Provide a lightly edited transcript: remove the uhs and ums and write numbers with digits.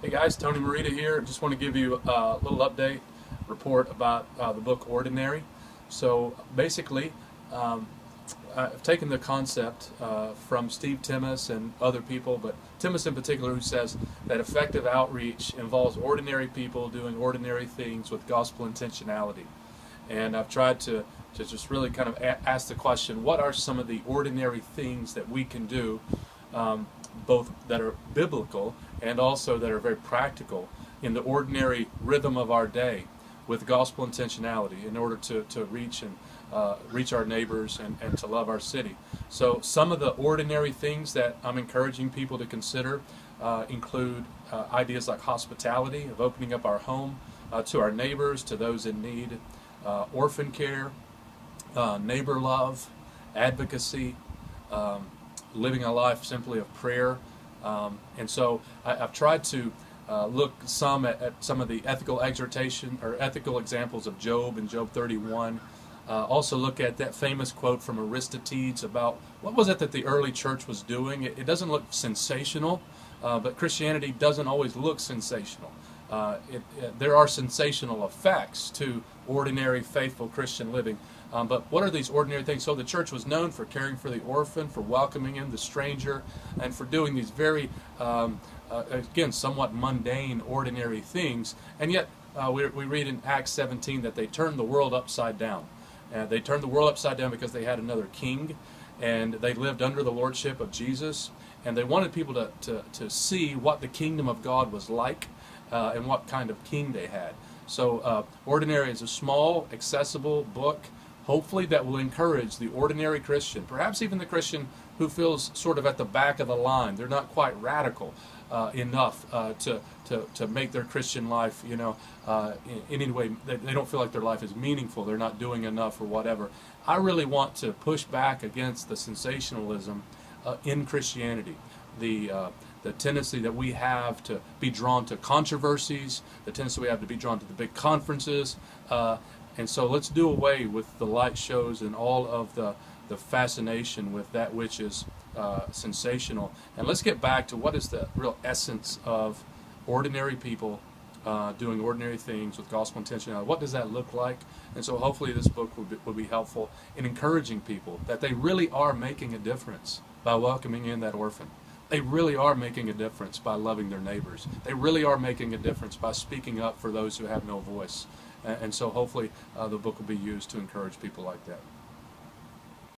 Hey guys, Tony Merida here. Just want to give you a little update report about the book Ordinary. So basically, I've taken the concept from Steve Timmis and other people, but Timmis in particular, who says that effective outreach involves ordinary people doing ordinary things with gospel intentionality. And I've tried to just really kind of ask the question, what are some of the ordinary things that we can do, both that are biblical and also that are very practical in the ordinary rhythm of our day with gospel intentionality in order to reach and reach our neighbors and to love our city. So some of the ordinary things that I'm encouraging people to consider include ideas like hospitality, of opening up our home to our neighbors, to those in need, orphan care, neighbor love, advocacy, living a life simply of prayer. And so I've tried to look some at some of the ethical exhortation or ethical examples of Job in Job 31. Also look at that famous quote from Aristides about what was it that the early church was doing. It doesn't look sensational, but Christianity doesn't always look sensational. There are sensational effects to ordinary, faithful Christian living. But what are these ordinary things? So the church was known for caring for the orphan, for welcoming in the stranger, and for doing these very, again, somewhat mundane, ordinary things. And yet, we read in Acts 17 that they turned the world upside down. They turned the world upside down because they had another king, and they lived under the lordship of Jesus. And they wanted people to see what the kingdom of God was like and what kind of king they had. So Ordinary is a small, accessible book, hopefully that will encourage the ordinary Christian, perhaps even the Christian who feels sort of at the back of the line. They're not quite radical enough to make their Christian life, in any way, they don't feel like their life is meaningful, they're not doing enough or whatever. I really want to push back against the sensationalism in Christianity, the tendency that we have to be drawn to controversies, the tendency we have to be drawn to the big conferences, and so let's do away with the light shows and all of the fascination with that which is sensational, and let's get back to what is the real essence of ordinary people doing ordinary things with gospel intentionality. What does that look like? And so hopefully this book will be helpful in encouraging people that they really are making a difference by welcoming in that orphan. They really are making a difference by loving their neighbors. They really are making a difference by speaking up for those who have no voice. And so hopefully the book will be used to encourage people like that.